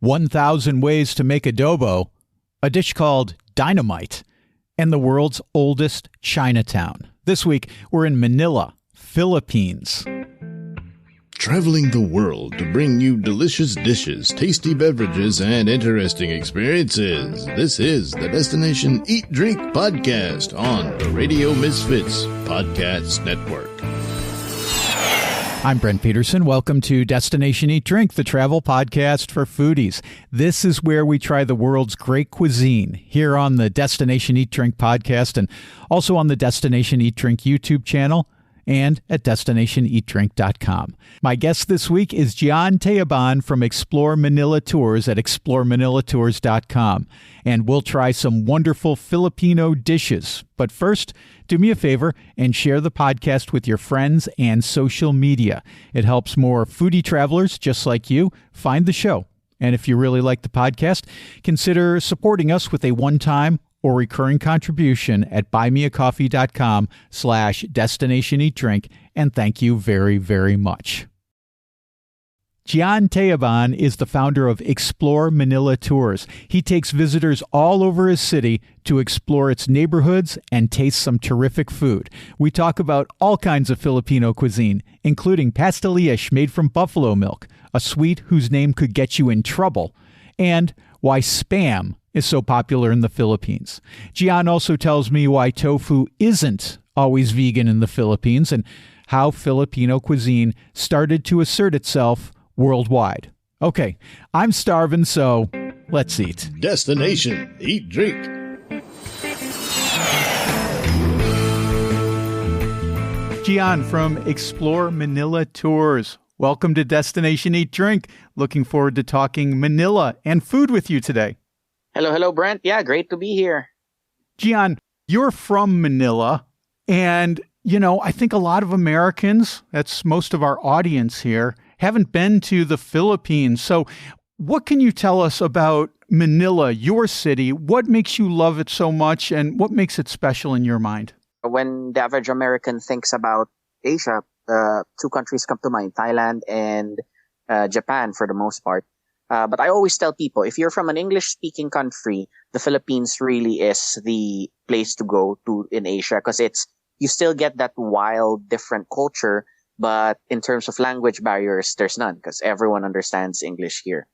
1,000 Ways to Make Adobo, a dish called Dynamite, and the world's oldest Chinatown. This week, we're in Manila, Philippines. Traveling the world to bring you delicious dishes, tasty beverages, and interesting experiences. This is the Destination Eat Drink Podcast on the Radio Misfits Podcast Network. I'm Brent Peterson. Welcome to Destination Eat Drink, the travel podcast for foodies. This is where we try the world's great cuisine here on the Destination Eat Drink podcast and also on the Destination Eat Drink YouTube channel and at destinationeatdrink.com. My guest this week is Jian Tayaban from Explore Manila Tours at exploremanilatours.com. And we'll try some wonderful Filipino dishes. But first, do me a favor and share the podcast with your friends and social media. It helps more foodie travelers just like you find the show. And if you really like the podcast, consider supporting us with a one-time or recurring contribution at buymeacoffee.com/destinationeatdrink. And thank you very, very much. Jian Tayaban is the founder of Explore Manila Tours. He takes visitors all over his city to explore its neighborhoods and taste some terrific food. We talk about all kinds of Filipino cuisine, including pastelillas made from buffalo milk, a sweet whose name could get you in trouble, and why Spam is so popular in the Philippines. Jian also tells me why tofu isn't always vegan in the Philippines and how Filipino cuisine started to assert itself worldwide. Okay, I'm starving, so let's eat. Destination Eat Drink. Jian from Explore Manila Tours. Welcome to Destination Eat Drink. Looking forward to talking Manila and food with you today. Hello, Brent. Yeah, great to be here. Jian, you're from Manila, and, I think a lot of Americans, that's most of our audience here, haven't been to the Philippines. So what can you tell us about Manila, your city? What makes you love it so much, and what makes it special in your mind? When the average American thinks about Asia, two countries come to mind, Thailand and Japan for the most part. But I always tell people, if you're from an English-speaking country, the Philippines really is the place to go to in Asia because you still get that wild, different culture, but in terms of language barriers, there's none because everyone understands English here.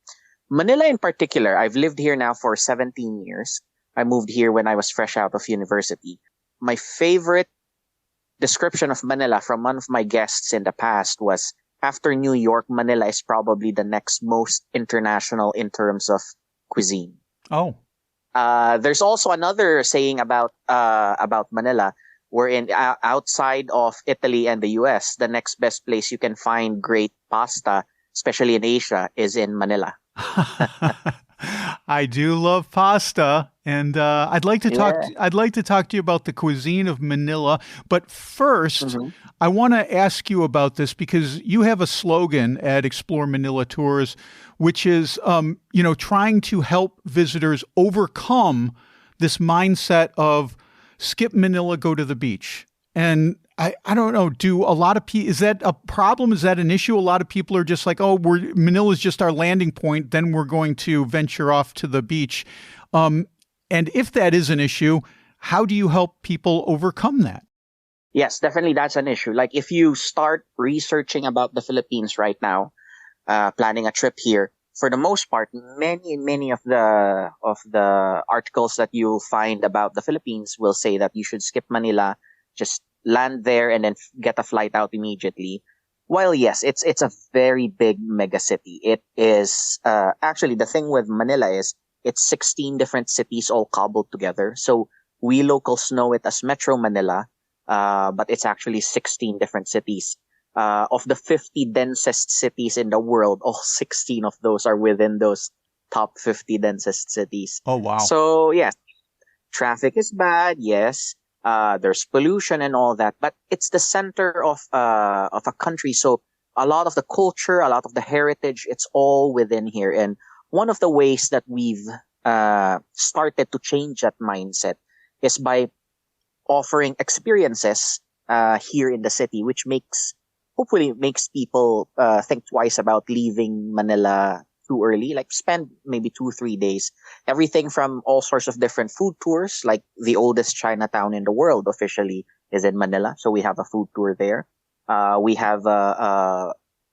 Manila in particular, I've lived here now for 17 years. I moved here when I was fresh out of university. My favorite description of Manila from one of my guests in the past was, after New York, Manila is probably the next most international in terms of cuisine. Oh. There's also another saying about Manila, wherein outside of Italy and the US, the next best place you can find great pasta, especially in Asia, is in Manila. I do love pasta, and I'd like to talk to you about the cuisine of Manila. But first, I want to ask you about this because you have a slogan at Explore Manila Tours, which is, trying to help visitors overcome this mindset of skip Manila, go to the beach. And I don't know, do a lot of people, is that a problem? Is that an issue? A lot of people are just like, Manila's just our landing point, then we're going to venture off to the beach. And if that is an issue, how do you help people overcome that? Yes, definitely that's an issue. Like if you start researching about the Philippines right now, planning a trip here, for the most part, many of the articles that you'll find about the Philippines will say that you should skip Manila, just land there and then get a flight out immediately. While yes, it's a very big mega city. It is actually, the thing with Manila is it's 16 different cities all cobbled together. So we locals know it as Metro Manila, but it's actually 16 different cities. Of the 50 densest cities in the world, all 16 of those are within those top 50 densest cities. Oh, wow. So yes, traffic is bad. Yes. There's pollution and all that, but it's the center of a country. So a lot of the culture, a lot of the heritage, it's all within here. And one of the ways that we've started to change that mindset is by offering experiences here in the city, which hopefully makes people think twice about leaving Manila too early. Like spend maybe 2-3 days. Everything from all sorts of different food tours, like the oldest Chinatown in the world officially is in Manila. So we have a food tour there. We have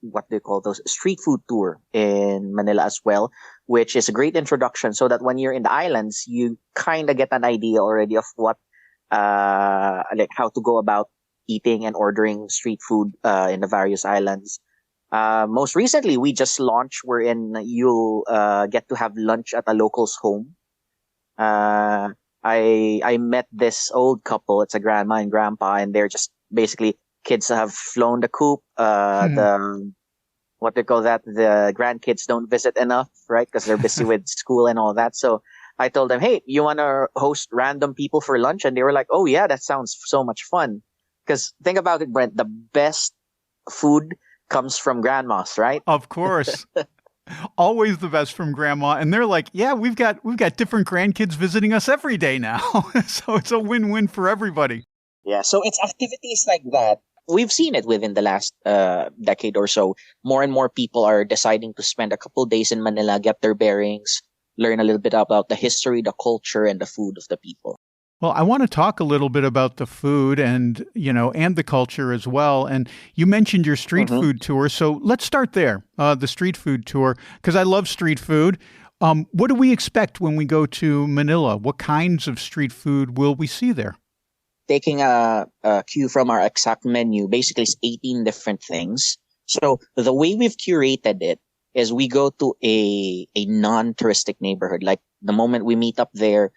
what they call those street food tour in Manila as well, which is a great introduction so that when you're in the islands, you kind of get an idea already of what, like how to go about eating and ordering street food, in the various islands. Most recently, we just launched wherein you'll, get to have lunch at a local's home. I met this old couple. It's a grandma and grandpa, and they're just basically kids have flown the coop. The what they call that, the grandkids don't visit enough, right? Because they're busy with school and all that. So I told them, hey, you want to host random people for lunch? And they were like, oh yeah, that sounds so much fun. Because think about it, Brent, the best food comes from grandmas, right? Of course. Always the best from grandma. And they're like, yeah, we've got different grandkids visiting us every day now. So it's a win-win for everybody. Yeah. So it's activities like that. We've seen it within the last decade or so. More and more people are deciding to spend a couple days in Manila, get their bearings, learn a little bit about the history, the culture, and the food of the people. Well, I want to talk a little bit about the food and, and the culture as well. And you mentioned your street food tour. So let's start there, the street food tour, because I love street food. What do we expect when we go to Manila? What kinds of street food will we see there? Taking a cue from our exact menu, basically it's 18 different things. So the way we've curated it is we go to a non-touristic neighborhood. Like the moment we meet up there,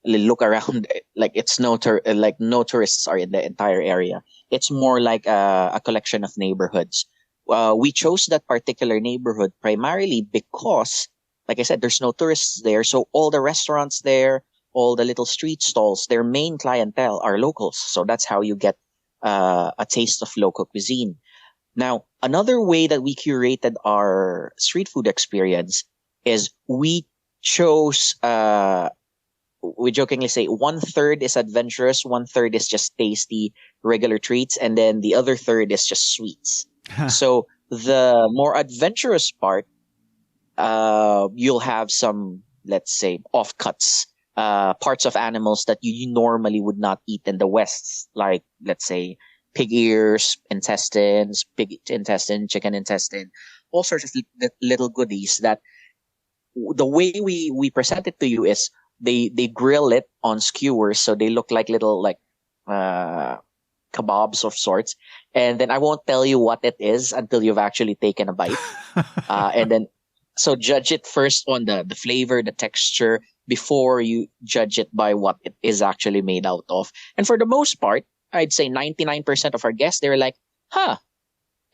look around, like it's no tourists are in the entire area. It's more like a collection of neighborhoods. We chose that particular neighborhood primarily because, like I said, there's no tourists there. So all the restaurants there, all the little street stalls, their main clientele are locals. So that's how you get a taste of local cuisine. Now, another way that we curated our street food experience is we chose, we jokingly say 1/3 is adventurous, 1/3 is just tasty, regular treats, and then the other third is just sweets. So the more adventurous part, you'll have some, let's say, offcuts, parts of animals that you normally would not eat in the West, like, let's say, pig ears, intestines, pig intestine, chicken intestine, all sorts of little goodies that the way we present it to you is they grill it on skewers, so they look like little kebabs of sorts. And then I won't tell you what it is until you've actually taken a bite. And then so judge it first on the flavor, the texture, before you judge it by what it is actually made out of. And for the most part, I'd say 99% of our guests, they're like,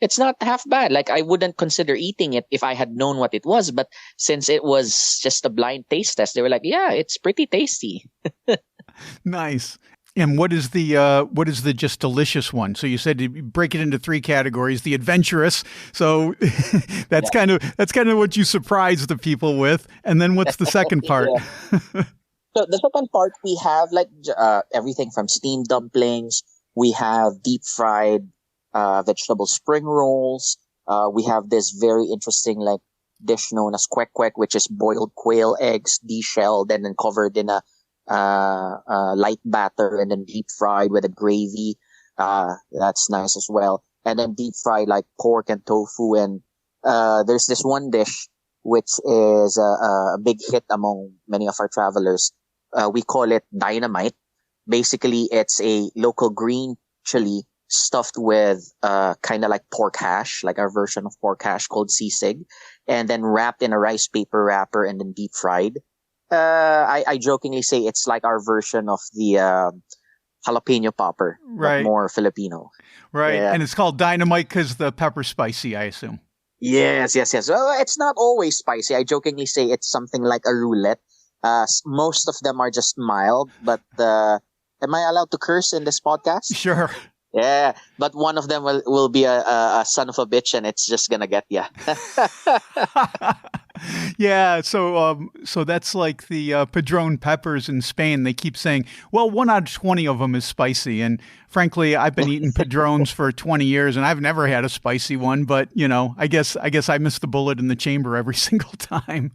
it's not half bad. Like, I wouldn't consider eating it if I had known what it was. But since it was just a blind taste test, they were like, yeah, it's pretty tasty. Nice. And what is the just delicious one? So you said you break it into 3 categories. The adventurous. So that's kind of what you surprise the people with. And then what's the second part? So the second part, we have everything from steamed dumplings. We have deep fried vegetable spring rolls. We have this very interesting dish known as kwek kwek, which is boiled quail eggs, deshelled and then covered in a light batter and then deep fried with a gravy. That's nice as well. And then deep fried like pork and tofu. And there's this one dish which is a big hit among many of our travelers. We call it Dynamite. Basically, it's a local green chili stuffed with kind of like pork hash, like our version of pork hash called sisig, and then wrapped in a rice paper wrapper and then deep fried. I jokingly say it's like our version of the jalapeno popper, right? But more Filipino, right? Yeah. And it's called Dynamite because the pepper's spicy, I assume. Yes. Well, it's not always spicy. I jokingly say it's something like a roulette. Most of them are just mild, but am I allowed to curse in this podcast? Sure. Yeah, but one of them will be a son of a bitch, and it's just gonna get ya. Yeah, so that's like the padron peppers in Spain. They keep saying, well, 1 out of 20 of them is spicy. And frankly, I've been eating padrones for 20 years and I've never had a spicy one, but I guess I missed the bullet in the chamber every single time.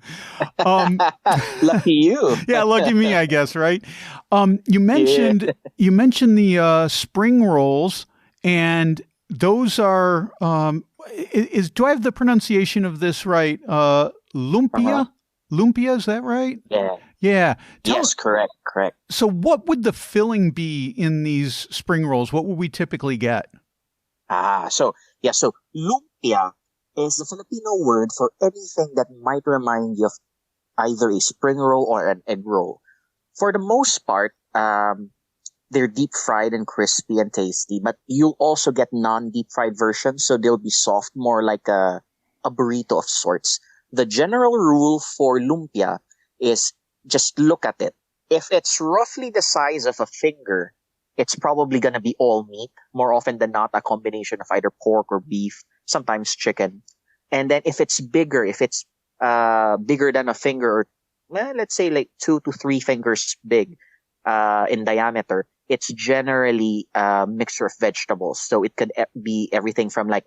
Lucky you. Yeah, lucky me, I guess, right? You Yeah. mentioned the spring rolls, and those are do I have the pronunciation of this right? Uh-huh. Lumpia? Lumpia, is that right? Yeah. Yeah. Yes, correct, correct. So what would the filling be in these spring rolls? What would we typically get? So lumpia is the Filipino word for anything that might remind you of either a spring roll or an egg roll. For the most part, they're deep fried and crispy and tasty, but you'll also get non-deep fried versions, so they'll be soft, more like a burrito of sorts. The general rule for lumpia is just look at it. If it's roughly the size of a finger, it's probably going to be all meat, more often than not, a combination of either pork or beef, sometimes chicken. And then if it's bigger than a finger, or let's say like 2 to 3 fingers big in diameter, it's generally a mixture of vegetables. So it could be everything from like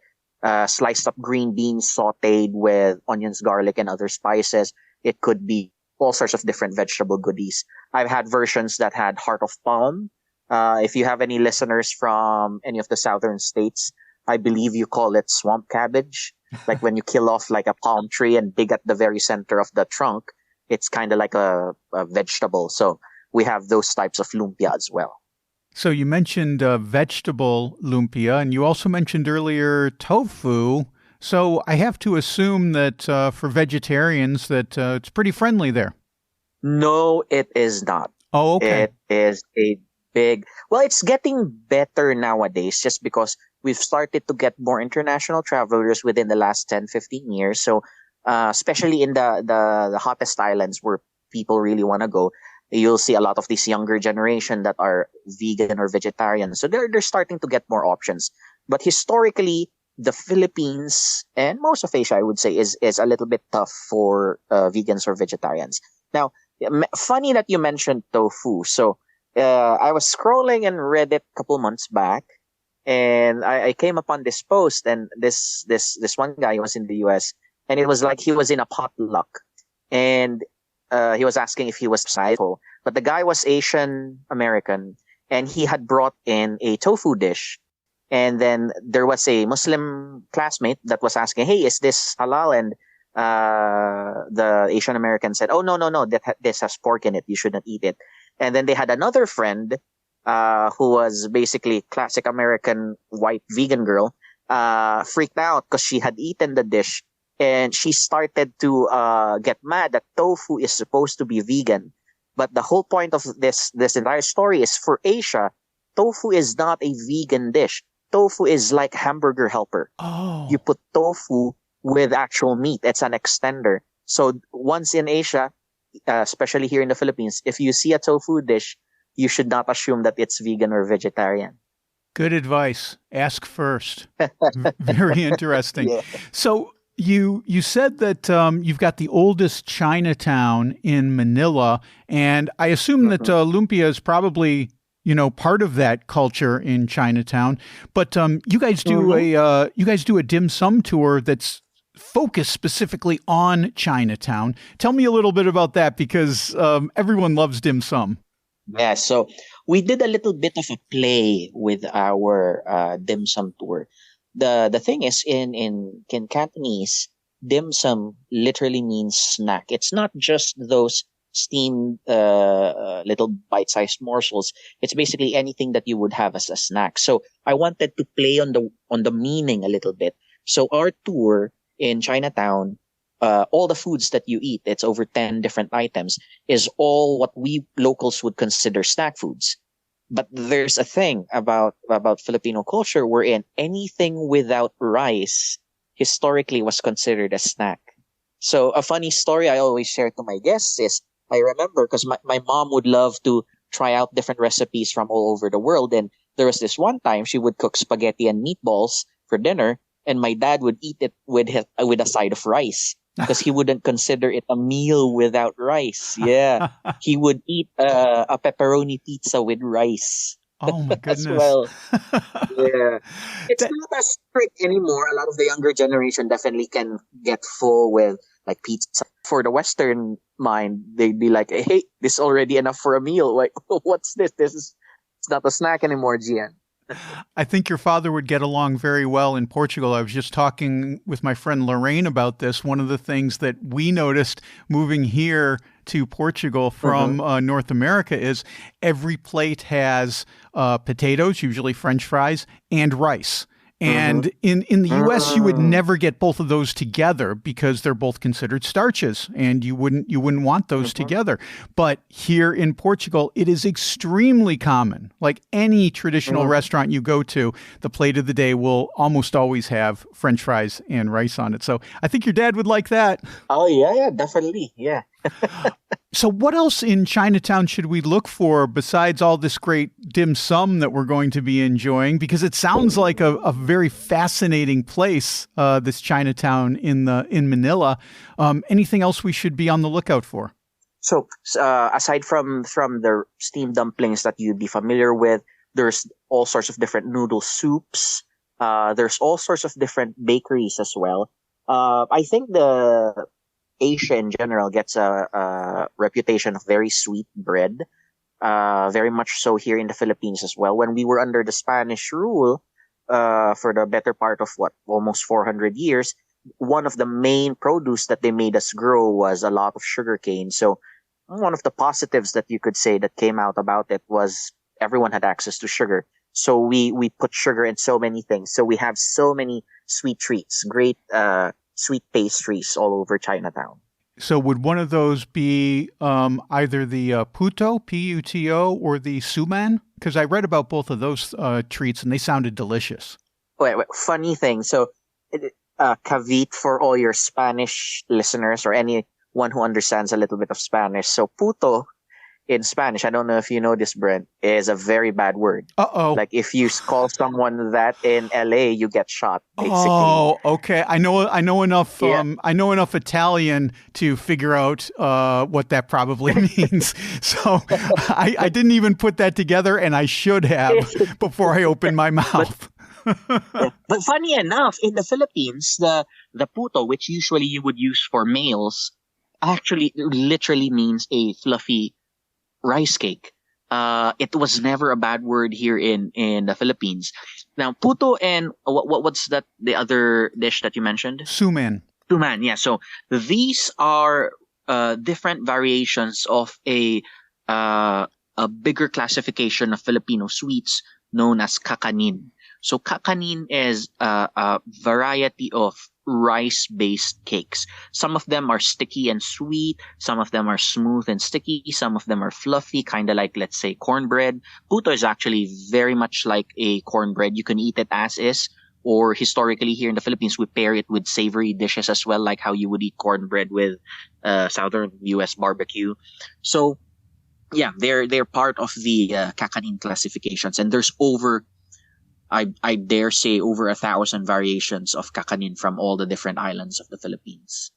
sliced up green beans sauteed with onions, garlic, and other spices. It could be all sorts of different vegetable goodies. I've had versions that had heart of palm. If you have any listeners from any of the southern states, I believe you call it swamp cabbage. Like when you kill off like a palm tree and dig at the very center of the trunk, it's kind of like a vegetable. So we have those types of lumpia as well. So you mentioned vegetable lumpia, and you also mentioned earlier tofu. So I have to assume that for vegetarians that it's pretty friendly there. No, it is not. Oh, okay. It is a well, it's getting better nowadays just because we've started to get more international travelers within the last 10, 15 years. So, especially in the hottest islands where people really want to go, you'll see a lot of this younger generation that are vegan or vegetarian. So they're starting to get more options. But historically, the Philippines and most of Asia, I would say, is a little bit tough for vegans or vegetarians. Now, funny that you mentioned tofu. So, I was scrolling in Reddit a couple months back, and I came upon this post, and this one guy was in the US, and it was like he was in a potluck, and he was asking if he was psycho, but the guy was Asian American, and he had brought in a tofu dish, and then there was a Muslim classmate that was asking, "Hey, is this halal?" And the Asian American said, "Oh, no, this has pork in it. You shouldn't eat it." And then they had another friend, who was basically classic American white vegan girl, freaked out because she had eaten the dish, and she started to get mad that tofu is supposed to be vegan. But the whole point of this entire story is, for Asia, tofu is not a vegan dish. Tofu is like hamburger helper. Oh. You put tofu with actual meat. It's an extender. So once in Asia, especially here in the Philippines, if you see a tofu dish, you should not assume that it's vegan or vegetarian. Good advice. Ask first. Very interesting. Yeah. So you said that you've got the oldest Chinatown in Manila, and I assume that lumpia is probably part of that culture in Chinatown. But you guys do a dim sum tour that's focused specifically on Chinatown. Tell me a little bit about that, because everyone loves dim sum. Yeah, so we did a little bit of a play with our dim sum tour. The thing is, in Cantonese, dim sum literally means snack. It's not just those steamed little bite-sized morsels. It's basically anything that you would have as a snack. So I wanted to play on the meaning a little bit. So our tour in Chinatown, all the foods that you eat, it's over 10 different items, is all what we locals would consider snack foods. But there's a thing about Filipino culture wherein anything without rice historically was considered a snack. So a funny story I always share to my guests is, I remember because my mom would love to try out different recipes from all over the world. And there was this one time she would cook spaghetti and meatballs for dinner, and my dad would eat it with a side of rice. because he wouldn't consider it a meal without rice. Yeah, he would eat a pepperoni pizza with rice Oh my as goodness. well. Yeah. It's That- not as strict anymore. A lot of the younger generation definitely can get full with like pizza. For the Western mind, they'd be like, "Hey, this is already enough for a meal. Like, what's this? It's not a snack anymore, Gian." I think your father would get along very well in Portugal. I was just talking with my friend Lorraine about this. One of the things that we noticed moving here to Portugal from North America is every plate has potatoes, usually French fries, and rice. And in the US, you would never get both of those together because they're both considered starches, and you wouldn't want those together. But here in Portugal, it is extremely common. Like any traditional restaurant you go to, the plate of the day will almost always have French fries and rice on it. So I think your dad would like that. Oh yeah, definitely, yeah. So what else in Chinatown should we look for besides all this great dim sum that we're going to be enjoying? Because it sounds like a very fascinating place, this Chinatown in Manila. Anything else we should be on the lookout for? So aside from the steamed dumplings that you'd be familiar with, there's all sorts of different noodle soups. There's all sorts of different bakeries as well. I think the Asia in general gets a reputation of very sweet bread. Very much so here in the Philippines as well. When we were under the Spanish rule, for the better part of almost 400 years, one of the main produce that they made us grow was a lot of sugarcane. So one of the positives that you could say that came out about it was everyone had access to sugar. So we put sugar in so many things. So we have so many sweet treats, great sweet pastries all over Chinatown. So would one of those be either the puto, Puto, or the suman? Because I read about both of those treats and they sounded delicious. Wait, funny thing. So, kavit for all your Spanish listeners or anyone who understands a little bit of Spanish. So, puto in Spanish, I don't know if you know this, Brent, is a very bad word. Uh-oh. Like if you call someone that in LA, you get shot, basically. Oh, okay. I know enough. Yeah. I know enough Italian to figure out what that probably means. So I didn't even put that together, and I should have before I opened my mouth. But funny enough, in the Philippines, the puto, which usually you would use for males, actually literally means a fluffy rice cake. It was never a bad word here in the Philippines. Now, puto and what's that? The other dish that you mentioned? Suman. Suman. Yeah. So these are different variations of a bigger classification of Filipino sweets known as kakanin. So kakanin is a variety of rice-based cakes. Some of them are sticky and sweet. Some of them are smooth and sticky. Some of them are fluffy, kind of like, let's say, cornbread. Puto is actually very much like a cornbread. You can eat it as is, or historically here in the Philippines, we pair it with savory dishes as well, like how you would eat cornbread with southern U.S. barbecue. So, yeah, they're part of the kakanin classifications, and there's I dare say over 1,000 variations of kakanin from all the different islands of the Philippines.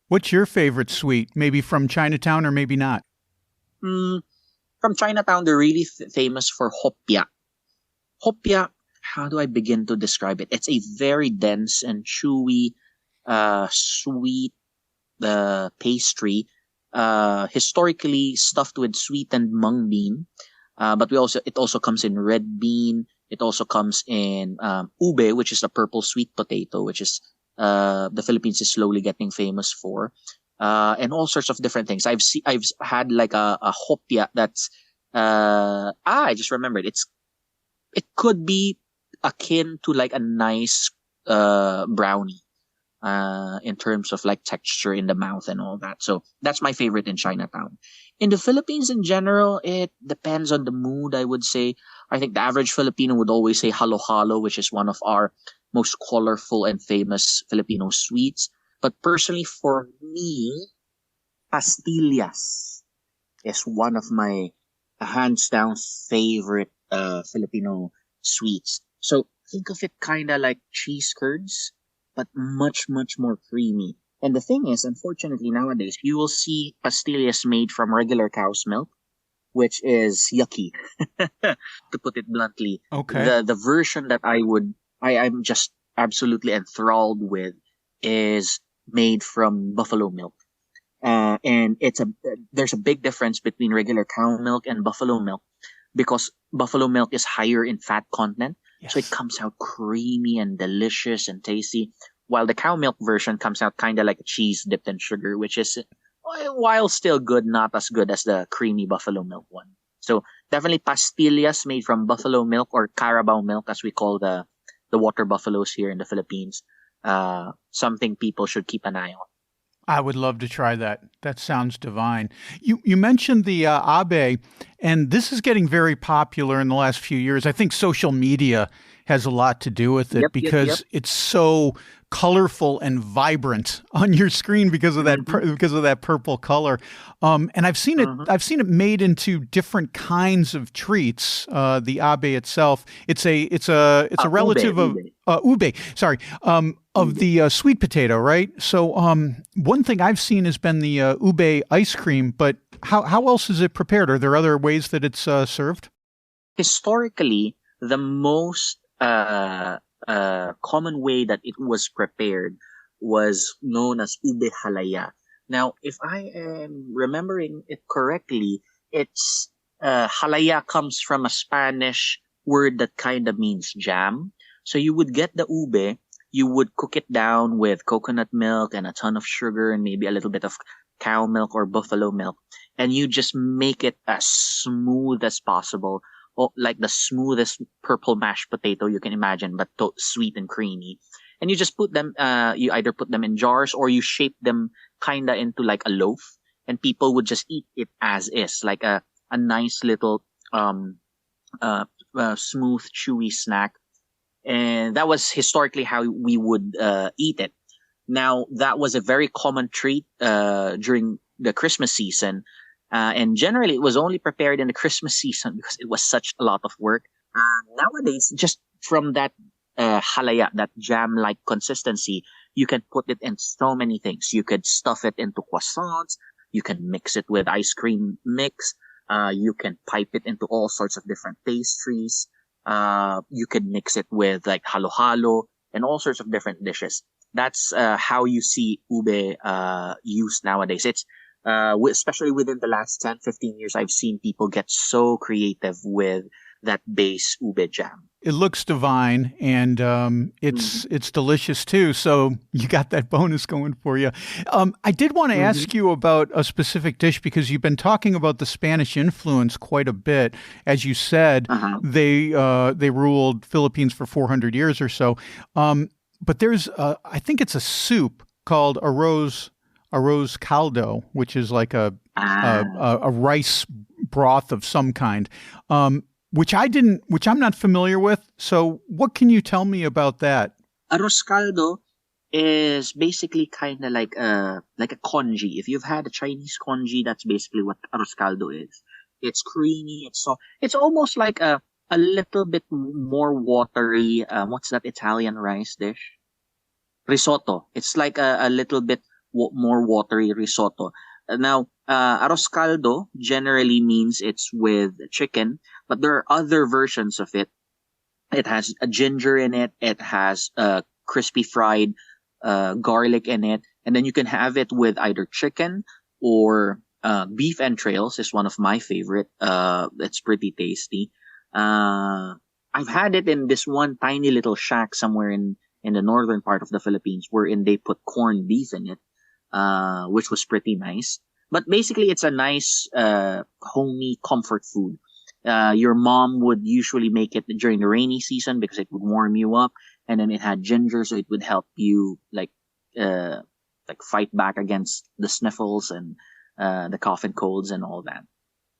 What's your favorite sweet? Maybe from Chinatown or maybe not? From Chinatown, they're really famous for hopia. Hopia, how do I begin to describe it? It's a very dense and chewy, sweet pastry, historically stuffed with sweetened mung bean. But it also comes in red bean. It also comes in ube, which is a purple sweet potato, which is the Philippines is slowly getting famous for, and all sorts of different things. I've had like a hopia that's I just remembered. It could be akin to like a nice brownie in terms of like texture in the mouth and all that. So that's my favorite in Chinatown. In the Philippines in general, it depends on the mood, I would say. I think the average Filipino would always say halo-halo, which is one of our most colorful and famous Filipino sweets. But personally, for me, pastillas is one of my hands down favorite Filipino sweets. So think of it kind of like cheese curds, but much, much more creamy. And the thing is, unfortunately, nowadays, you will see pastillas made from regular cow's milk, which is yucky, to put it bluntly. Okay. The version that I'm just absolutely enthralled with is made from buffalo milk. And there's a big difference between regular cow milk and buffalo milk because buffalo milk is higher in fat content. So it Yes. comes out creamy and delicious and tasty, while the cow milk version comes out kind of like a cheese dipped in sugar, which is, while still good, not as good as the creamy buffalo milk one. So definitely pastillas made from buffalo milk or carabao milk, as we call the water buffaloes here in the Philippines. Something people should keep an eye on. I would love to try that. That sounds divine. You mentioned the abe, and this is getting very popular in the last few years. I think social media has a lot to do with it Yep, because it's so colorful and vibrant on your screen because of that because of that purple color. And I've seen it. I've seen it made into different kinds of treats. The abe itself. It's a relative of ube. Sorry. Of the sweet potato, right? So one thing I've seen has been the ube ice cream, but how else is it prepared? Are there other ways that it's served? Historically, the most common way that it was prepared was known as ube halaya. Now, if I am remembering it correctly, it's halaya comes from a Spanish word that kind of means jam. So you would get the ube, you would cook it down with coconut milk and a ton of sugar and maybe a little bit of cow milk or buffalo milk, and you just make it as smooth as possible. Like the smoothest purple mashed potato you can imagine, but sweet and creamy. And you just put them, you either put them in jars or you shape them kinda into like a loaf, and people would just eat it as is, like a nice little, smooth, chewy snack. And that was historically how we would, eat it. Now, that was a very common treat, during the Christmas season. And generally, it was only prepared in the Christmas season because it was such a lot of work. Nowadays, just from that halaya, that jam-like consistency, you can put it in so many things. You could stuff it into croissants. You can mix it with ice cream mix. You can pipe it into all sorts of different pastries. You can mix it with like halo-halo and all sorts of different dishes. That's how you see ube used nowadays. It's especially within the last 10, 15 years, I've seen people get so creative with that base ube jam. It looks divine, and it's delicious too. So you got that bonus going for you. I did want to ask you about a specific dish because you've been talking about the Spanish influence quite a bit. As you said, they ruled Philippines for 400 years or so. But there's, I think it's a soup called arroz caldo, which is like a rice broth of some kind, which I'm not familiar with. So what can you tell me about that? Arroz caldo is basically kind of like a congee. If you've had a Chinese congee, that's basically what arroz caldo is. It's creamy. It's almost like a little bit more watery. What's that Italian rice dish? Risotto. It's like a little bit more watery risotto. Now, arroz caldo generally means it's with chicken, but there are other versions of it. It has a ginger in it. It has crispy fried garlic in it, and then you can have it with either chicken or beef entrails. Is one of my favorite. It's pretty tasty. I've had it in this one tiny little shack somewhere in the northern part of the Philippines, wherein they put corned beef in it. Which was pretty nice. But basically, it's a nice, homey comfort food. Your mom would usually make it during the rainy season because it would warm you up, and then it had ginger, so it would help you like fight back against the sniffles and the cough and colds and all that.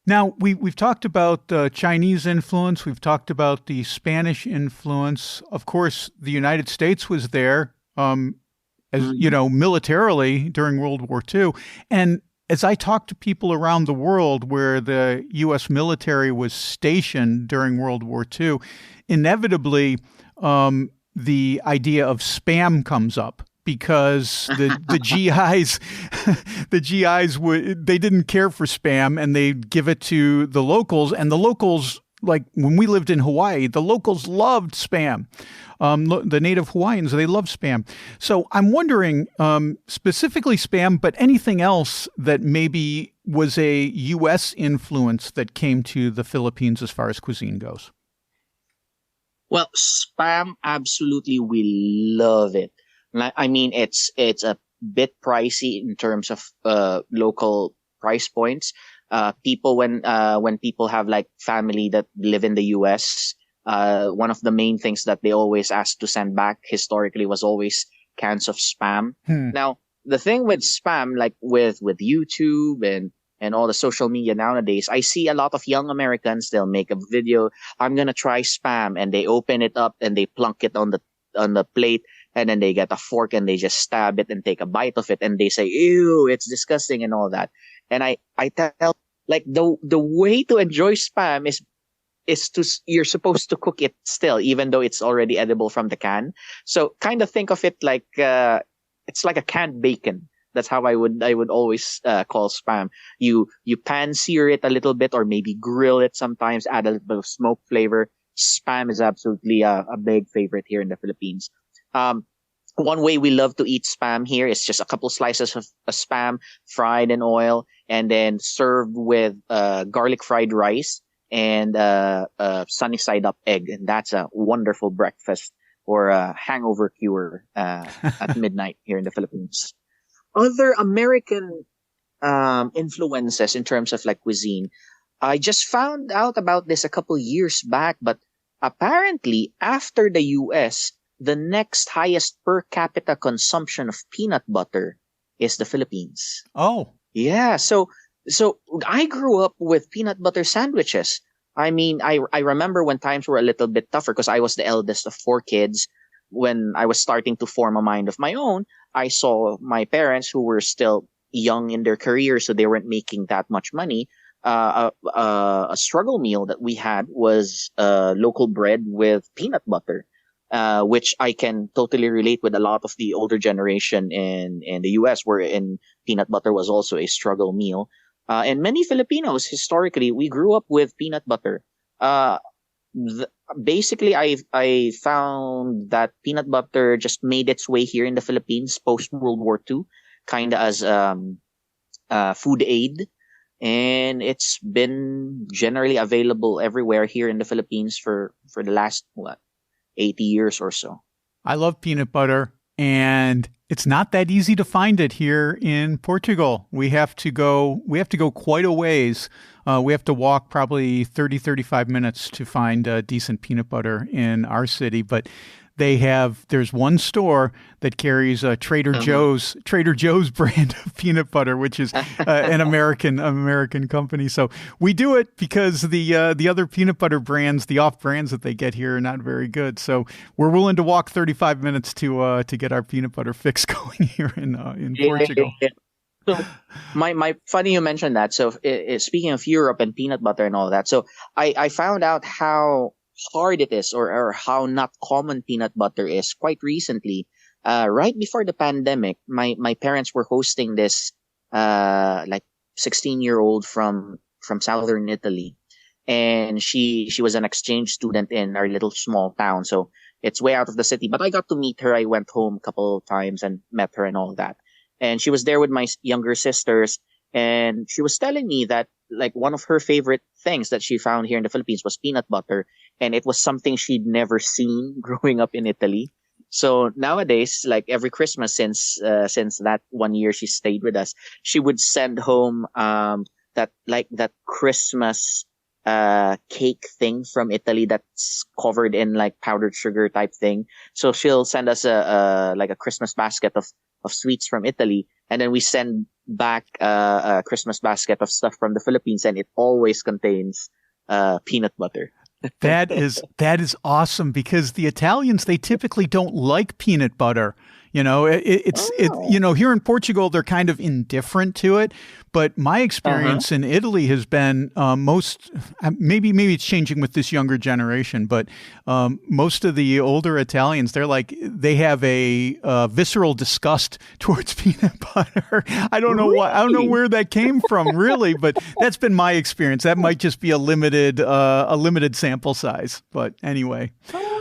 Now, we've talked about the Chinese influence. We've talked about the Spanish influence. Of course, the United States was there. As you know, militarily during World War II. And as I talk to people around the world where the U.S. military was stationed during World War II, inevitably the idea of Spam comes up because the GIs they didn't care for Spam, and they give it to the locals, and the locals, like when we lived in Hawaii, the locals loved Spam. The native Hawaiians, they love Spam. So I'm wondering, specifically Spam, but anything else that maybe was a U.S. influence that came to the Philippines as far as cuisine goes. Well, Spam, absolutely, we love it. I mean, it's a bit pricey in terms of local price points. People when people have like family that live in the U.S., one of the main things that they always ask to send back historically was always cans of Spam. Now, the thing with Spam, like with YouTube and all the social media nowadays, I see a lot of young Americans, they'll make a video, I'm going to try Spam, and they open it up and they plunk it on the plate, and then they get a fork and they just stab it and take a bite of it, and they say, ew, it's disgusting and all that. And I tell, like, the way to enjoy Spam is you're supposed to cook it still, even though it's already edible from the can. So kind of think of it like it's like a canned bacon. That's how I would always call Spam. You pan sear it a little bit, or maybe grill it sometimes, add a little bit of smoke flavor. Spam is absolutely a big favorite here in the Philippines. One way we love to eat Spam here is just a couple slices of Spam fried in oil, and then served with garlic fried rice and sunny side up egg, and that's a wonderful breakfast or a hangover cure at midnight here in the Philippines. Other American influences in terms of like cuisine, I just found out about this a couple years back, but apparently after the US, the next highest per capita consumption of peanut butter is the Philippines. Oh, yeah. So I grew up with peanut butter sandwiches. I mean, I remember when times were a little bit tougher because I was the eldest of 4 kids. When I was starting to form a mind of my own, I saw my parents, who were still young in their careers, so they weren't making that much money. A struggle meal that we had was local bread with peanut butter, which I can totally relate with a lot of the older generation in the US, wherein peanut butter was also a struggle meal. And many Filipinos, historically, we grew up with peanut butter. Basically, I found that peanut butter just made its way here in the Philippines post World War II, kind of as food aid. And it's been generally available everywhere here in the Philippines for the last, 80 years or so. I love peanut butter, and it's not that easy to find it here in Portugal. We have to go quite a ways. We have to walk probably 35 minutes to find decent peanut butter in our city, but there's one store that carries a Trader Joe's brand of peanut butter, which is an American company. So we do it because the other peanut butter brands, the off brands that they get here, are not very good. So we're willing to walk 35 minutes to get our peanut butter fix going here in Portugal. Yeah. So my funny you mentioned that. So speaking of Europe and peanut butter and all that, so I found out how hard it is, or how not common peanut butter is quite recently. Right before the pandemic, my parents were hosting this like 16-year-old from southern Italy, and she was an exchange student in our little small town, so it's way out of the city. But I got to meet her. I went home a couple of times and met her and all that. And she was there with my younger sisters, and she was telling me that like one of her favorite things that she found here in the Philippines was peanut butter, and it was something she'd never seen growing up in Italy. So nowadays, like every Christmas since that one year she stayed with us, she would send home that Christmas cake thing from Italy that's covered in like powdered sugar type thing. So she'll send us a Christmas basket of sweets from Italy, and then we send back a Christmas basket of stuff from the Philippines, and it always contains peanut butter. That is awesome, because the Italians, they typically don't like peanut butter. Oh. Here in Portugal, they're kind of indifferent to it. But my Uh-huh. experience in Italy has been maybe it's changing with this younger generation, but most of the older Italians, they have a visceral disgust towards peanut butter. I don't know why. I don't know Really? where that came from, really, but that's been my experience. That might just be a limited sample size. But anyway. Oh.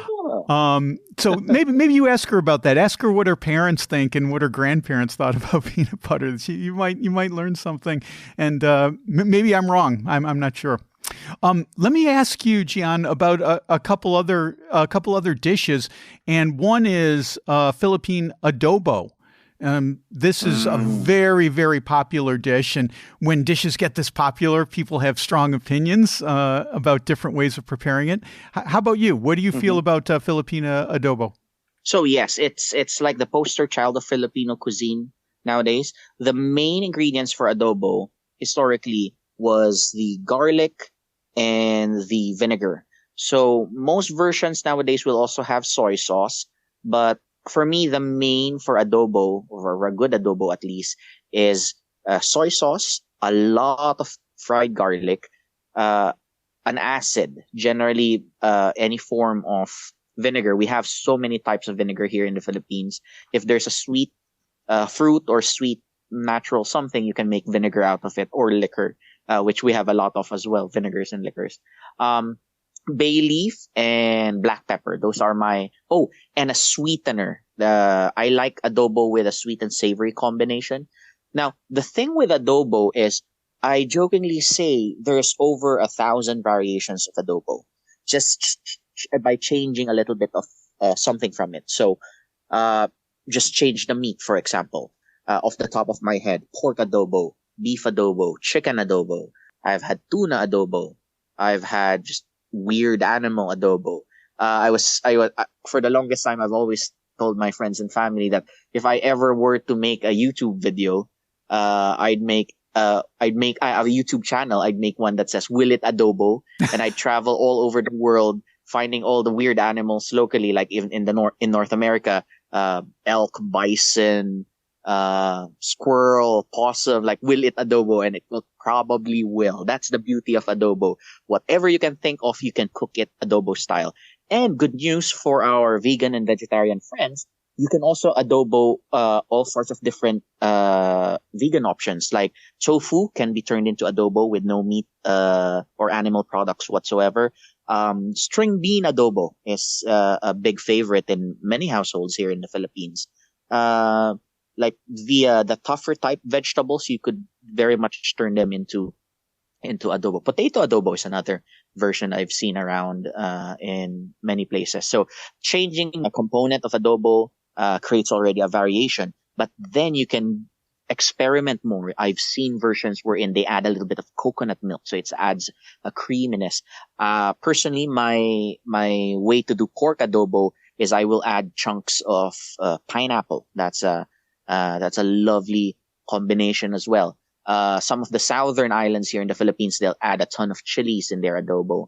So maybe you ask her about that. Ask her what her parents think and what her grandparents thought about peanut butter. You might learn something, and maybe I'm wrong. I'm not sure. Let me ask you, Jian, about a couple other dishes, and one is Philippine adobo. This is a very, very popular dish. And when dishes get this popular, people have strong opinions about different ways of preparing it. How about you? What do you feel about Filipina adobo? So yes, it's like the poster child of Filipino cuisine nowadays. The main ingredients for adobo historically was the garlic and the vinegar. So most versions nowadays will also have soy sauce, but for me, the main for adobo, or a good adobo at least, is soy sauce, a lot of fried garlic, uh, an acid, generally any form of vinegar. We have so many types of vinegar here in the Philippines. If there's a sweet fruit or sweet natural something, you can make vinegar out of it, or liquor, which we have a lot of as well, vinegars and liquors. Um, Bay leaf and black pepper. Those are and a sweetener. I like adobo with a sweet and savory combination. Now, the thing with adobo is I jokingly say there's over 1,000 variations of adobo just by changing a little bit of something from it. So, uh, just change the meat, for example, off the top of my head, pork adobo, beef adobo, chicken adobo. I've had tuna adobo. I've had just weird animal adobo. For the longest time, I've always told my friends and family that if I ever were to make a YouTube video, I have a YouTube channel. I'd make one that says "Will it adobo?" and I'd travel all over the world finding all the weird animals locally, like even in North America, elk, bison, squirrel, possum, like will it adobo, and it will probably will. That's the beauty of adobo. Whatever you can think of, you can cook it adobo style. And good news for our vegan and vegetarian friends, you can also adobo all sorts of different vegan options. Like tofu can be turned into adobo with no meat or animal products whatsoever. String bean adobo is a big favorite in many households here in the Philippines. Like the tougher type vegetables, you could very much turn them into adobo. Potato adobo is another version I've seen around in many places. So changing a component of adobo creates already a variation, but then you can experiment more. I've seen versions wherein they add a little bit of coconut milk, so it adds a creaminess. Personally, my way to do pork adobo is I will add chunks of pineapple. That's a lovely combination as well. Some of the southern islands here in the Philippines, they'll add a ton of chilies in their adobo.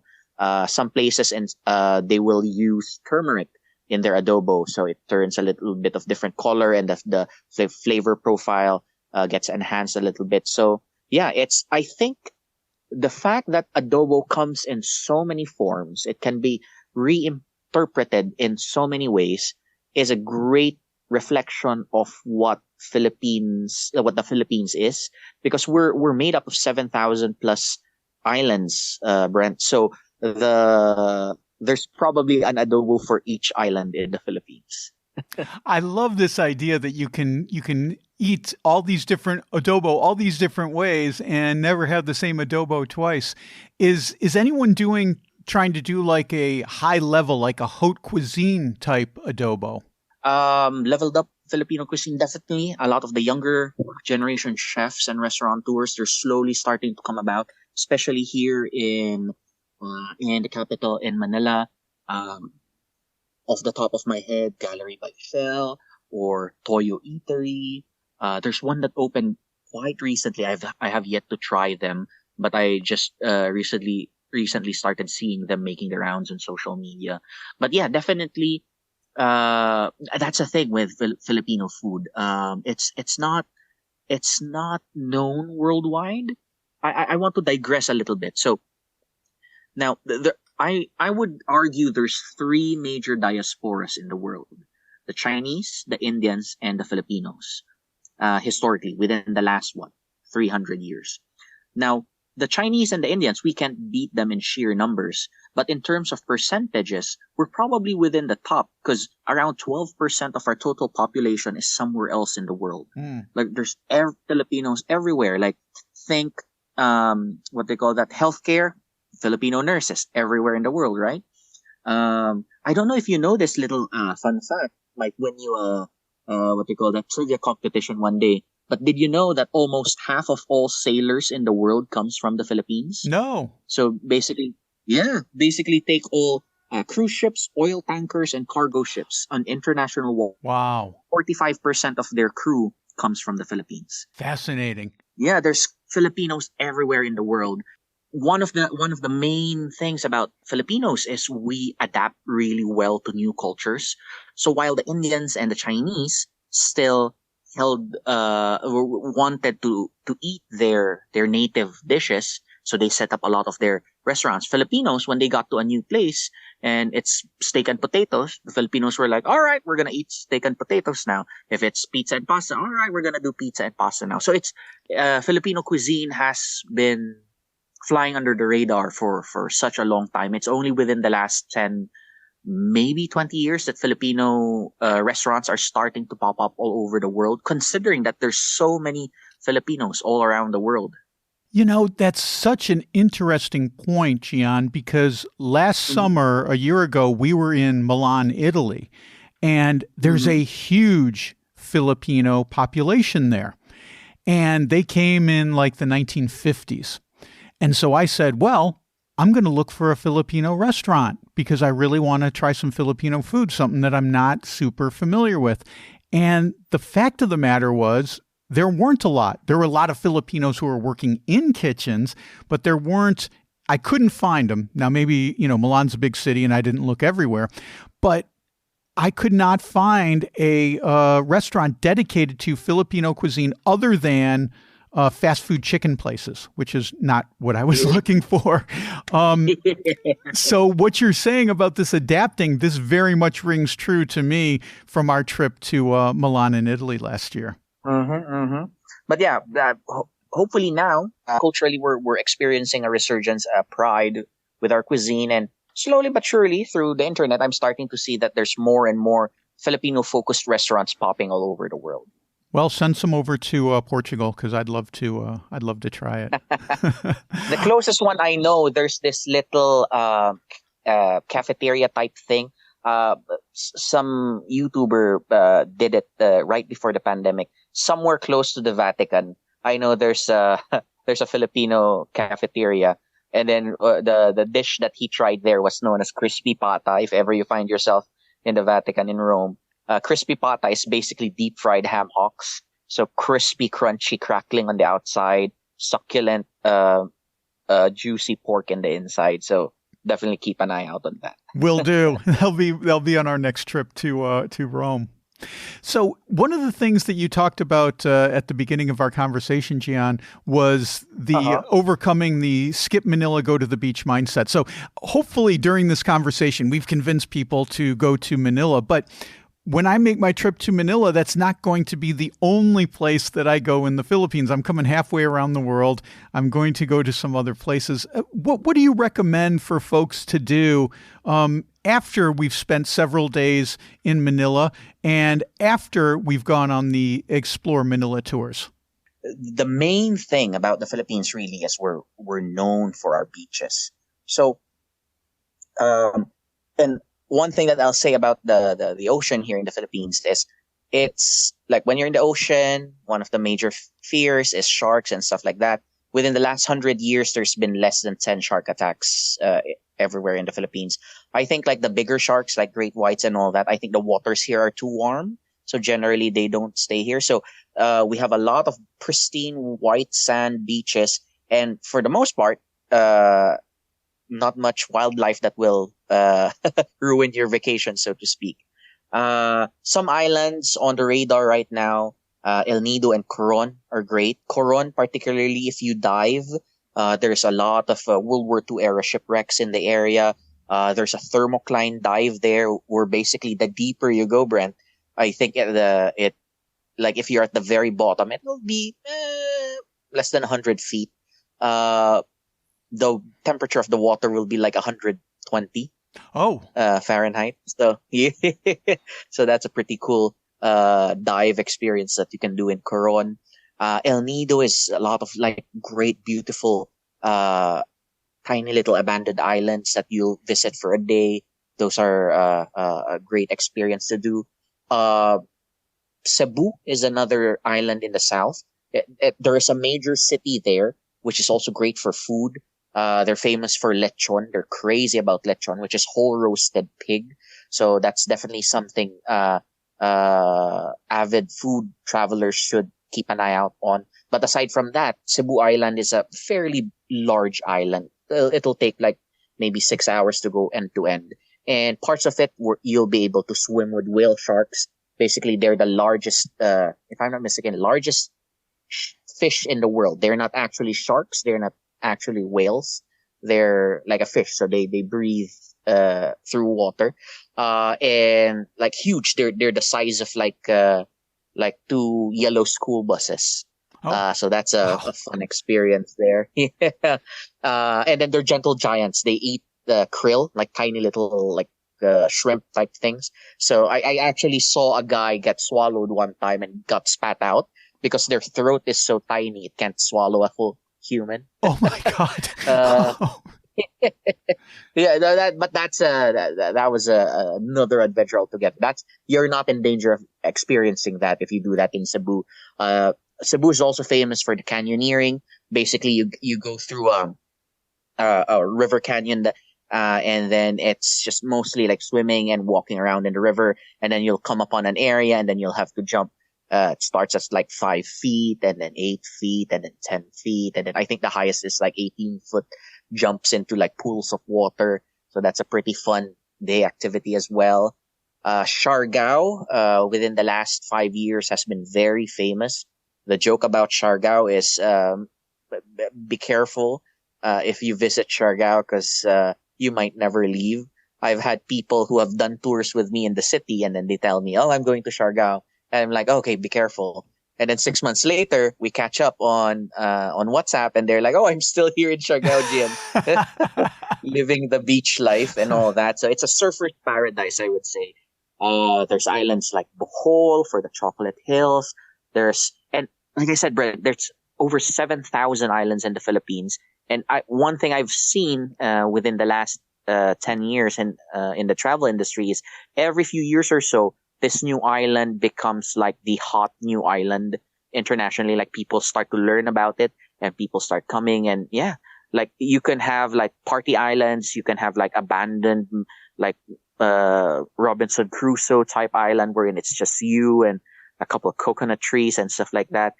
Some places they will use turmeric in their adobo, so it turns a little bit of different color, and the flavor profile gets enhanced a little bit. So yeah, I think the fact that adobo comes in so many forms, it can be reinterpreted in so many ways, is a great reflection of what the Philippines is, because we're made up of 7,000 plus islands, Brent. So there's probably an adobo for each island in the Philippines. I love this idea that you can eat all these different adobo, all these different ways, and never have the same adobo twice. Is anyone trying to do like a high level, like a haute cuisine type adobo? Leveled up Filipino cuisine, definitely. A lot of the younger generation chefs and restaurateurs, they're slowly starting to come about, especially here in the capital, in Manila. Off the top of my head, Gallery by Shell or Toyo Eatery. There's one that opened quite recently. I have yet to try them, but I just recently started seeing them making the rounds on social media. But yeah, definitely That's a thing with Filipino food. It's not known worldwide. I want to digress a little bit. So now, I would argue there's three major diasporas in the world: the Chinese, the Indians, and the Filipinos. Historically, within the last 300 years. Now, the Chinese and the Indians, we can't beat them in sheer numbers, but in terms of percentages, we're probably within the top because around 12% of our total population is somewhere else in the world. Like there's Filipinos everywhere. Like think what they call that healthcare, Filipino nurses everywhere in the world, right? I don't know if you know this little fun fact, like when you what they call that trivia competition one day. But did you know that almost half of all sailors in the world comes from the Philippines? No. So basically, take all cruise ships, oil tankers, and cargo ships on international water. Wow. 45% of their crew comes from the Philippines. Fascinating. Yeah, there's Filipinos everywhere in the world. One of the main things about Filipinos is we adapt really well to new cultures. So while the Indians and the Chinese still wanted to eat their native dishes, so they set up a lot of their restaurants. Filipinos, when they got to a new place and it's steak and potatoes, the Filipinos were like, all right, we're gonna eat steak and potatoes now. If it's pizza and pasta, all right, we're gonna do pizza and pasta now. So it's Filipino cuisine has been flying under the radar for such a long time. It's only within the last 10, maybe 20 years that Filipino restaurants are starting to pop up all over the world, considering that there's so many Filipinos all around the world. You know, that's such an interesting point, Jian, because last summer, a year ago, we were in Milan, Italy, and there's a huge Filipino population there. And they came in like the 1950s. And so I said, well, I'm going to look for a Filipino restaurant because I really want to try some Filipino food, something that I'm not super familiar with. And the fact of the matter was there weren't a lot. There were a lot of Filipinos who were working in kitchens, but I couldn't find them. Now, maybe, Milan's a big city and I didn't look everywhere, but I could not find a restaurant dedicated to Filipino cuisine other than fast food chicken places, which is not what I was looking for. So what you're saying about this adapting, this very much rings true to me from our trip to Milan in Italy last year. But yeah, hopefully now, culturally, we're experiencing a resurgence, pride with our cuisine, and slowly but surely through the internet, I'm starting to see that there's more and more Filipino-focused restaurants popping all over the world. Well, send some over to Portugal because I'd love to try it. The closest one I know, there's this little cafeteria type thing. Some YouTuber did it right before the pandemic, somewhere close to the Vatican. I know there's a Filipino cafeteria, and then the dish that he tried there was known as crispy pata. If ever you find yourself in the Vatican in Rome. Crispy pata is basically deep fried ham hocks. So crispy, crunchy, crackling on the outside, succulent, juicy pork in the inside. So definitely keep an eye out on that. Will do. They'll be on our next trip to Rome. So one of the things that you talked about at the beginning of our conversation, Jian, was the overcoming the skip Manila, go to the beach mindset. So hopefully during this conversation, we've convinced people to go to Manila, but when I make my trip to Manila, that's not going to be the only place that I go in the Philippines. I'm coming halfway around the world. I'm going to go to some other places. What do you recommend for folks to do after we've spent several days in Manila and after we've gone on the Explore Manila tours? The main thing about the Philippines really is we're known for our beaches. So, and one thing that I'll say about the ocean here in the Philippines is it's like when you're in the ocean, one of the major fears is sharks and stuff like that. Within the last 100 years, there's been less than 10 shark attacks everywhere in the Philippines. I think like the bigger sharks, like great whites and all that, I think the waters here are too warm. So generally they don't stay here. So we have a lot of pristine white sand beaches. And for the most part, not much wildlife that will ruin your vacation, so to speak. Some islands on the radar right now, El Nido and Coron are great. Coron, particularly if you dive, there's a lot of World War II era shipwrecks in the area. There's a thermocline dive there where basically the deeper you go, Brent, I think it like if you're at the very bottom, it will be less than 100 feet. The temperature of the water will be like 120 Fahrenheit. So yeah, so that's a pretty cool dive experience that you can do in Coron. El Nido is a lot of like great, beautiful, tiny little abandoned islands that you'll visit for a day. Those are a great experience to do. Cebu is another island in the south. There is a major city there, which is also great for food. They're famous for lechon. They're crazy about lechon, which is whole roasted pig. So that's definitely something avid food travelers should keep an eye out on. But aside from that, Cebu Island is a fairly large island. It'll take like maybe 6 hours to go end to end. And parts of it where you'll be able to swim with whale sharks. Basically, they're the largest, if I'm not mistaken, largest fish in the world. They're not actually sharks. They're not actually whales. They're like a fish. So they breathe through water. And like huge. They're the size of like 2 yellow school buses. So that's a fun experience there. Yeah. And then they're gentle giants. They eat krill, like tiny little like shrimp type things. So I actually saw a guy get swallowed one time and got spat out because their throat is so tiny it can't swallow a whole human. Oh my God. Yeah, that was another adventure altogether. You're not in danger of experiencing that if you do that in Cebu. Cebu is also famous for the canyoneering. Basically, you go through a river canyon and then it's just mostly like swimming and walking around in the river, and then you'll come upon an area and then you'll have to jump. It starts at like 5 feet and then 8 feet and then 10 feet. And then I think the highest is like 18-foot jumps into like pools of water. So that's a pretty fun day activity as well. Siargao, within the last 5 years has been very famous. The joke about Siargao is, be careful, if you visit Siargao because, you might never leave. I've had people who have done tours with me in the city and then they tell me, oh, I'm going to Siargao. And I'm like, okay, be careful. And then 6 months later, we catch up on WhatsApp and they're like, oh, I'm still here in Siargao, Jian. Living the beach life and all that. So it's a surfer's paradise, I would say. There's islands like Bohol for the chocolate hills. And like I said, Brent, there's over 7,000 islands in the Philippines. And one thing I've seen within the last 10 years in the travel industry is every few years or so, this new island becomes like the hot new island internationally. Like people start to learn about it and people start coming. And yeah, like you can have like party islands. You can have like abandoned, like Robinson Crusoe type island wherein it's just you and a couple of coconut trees and stuff like that.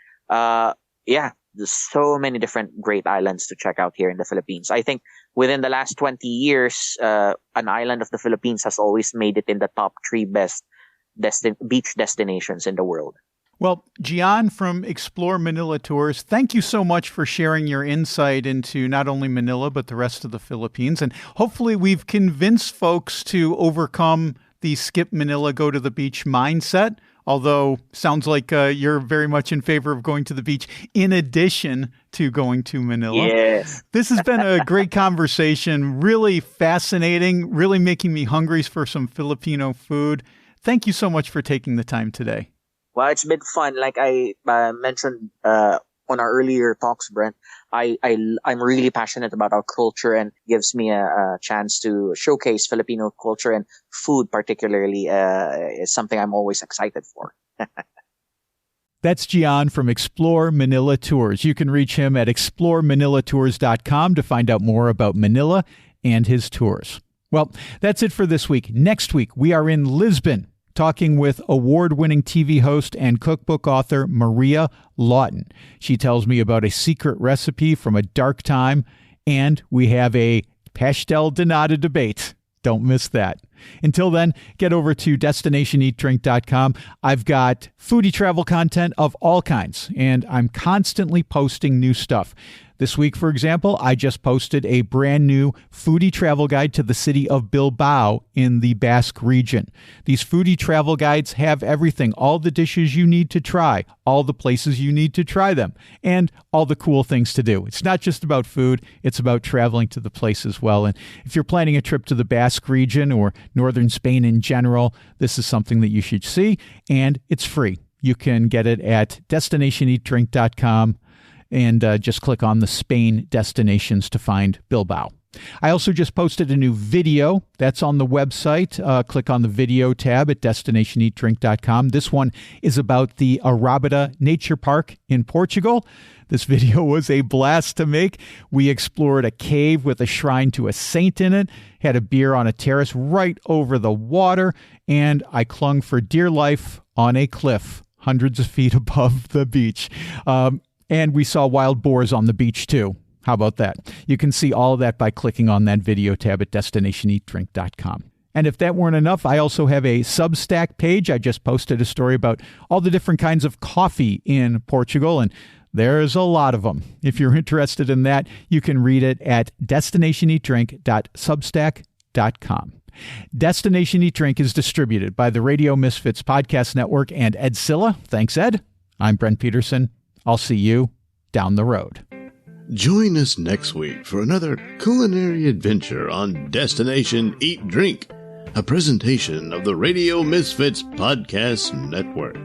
Yeah, there's so many different great islands to check out here in the Philippines. I think within the last 20 years, an island of the Philippines has always made it in the top 3 best beach destinations in the world. Well, Jian from Explore Manila Tours, thank you so much for sharing your insight into not only Manila, but the rest of the Philippines. And hopefully we've convinced folks to overcome the skip Manila, go to the beach mindset. Although sounds like you're very much in favor of going to the beach in addition to going to Manila. Yes. This has been a great conversation, really fascinating, really making me hungry for some Filipino food. Thank you so much for taking the time today. Well, it's been fun. Like I mentioned on our earlier talks, Brent, I'm really passionate about our culture and gives me a chance to showcase Filipino culture, and food particularly is something I'm always excited for. That's Jian from Explore Manila Tours. You can reach him at exploremanilatours.com to find out more about Manila and his tours. Well, that's it for this week. Next week, we are in Lisbon, talking with award-winning TV host and cookbook author Maria Lawton. She tells me about a secret recipe from a dark time, and we have a pastel de nata debate. Don't miss that. Until then, get over to destinationeatdrink.com. I've got foodie travel content of all kinds, and I'm constantly posting new stuff. This week, for example, I just posted a brand new foodie travel guide to the city of Bilbao in the Basque region. These foodie travel guides have everything, all the dishes you need to try, all the places you need to try them, and all the cool things to do. It's not just about food, it's about traveling to the place as well. And if you're planning a trip to the Basque region or northern Spain in general, this is something that you should see, and it's free. You can get it at destinationeatdrink.com. And just click on the Spain destinations to find Bilbao. I also just posted a new video that's on the website. Click on the video tab at destinationeatdrink.com. This one is about the Arrábida Nature Park in Portugal. This video was a blast to make. We explored a cave with a shrine to a saint in it, had a beer on a terrace right over the water, and I clung for dear life on a cliff hundreds of feet above the beach. And we saw wild boars on the beach, too. How about that? You can see all of that by clicking on that video tab at destinationeatdrink.com. And if that weren't enough, I also have a Substack page. I just posted a story about all the different kinds of coffee in Portugal, and there's a lot of them. If you're interested in that, you can read it at destinationeatdrink.substack.com. Destination Eat Drink is distributed by the Radio Misfits Podcast Network and Ed Silla. Thanks, Ed. I'm Brent Peterson. I'll see you down the road. Join us next week for another culinary adventure on Destination Eat Drink, a presentation of the Radio Misfits Podcast Network.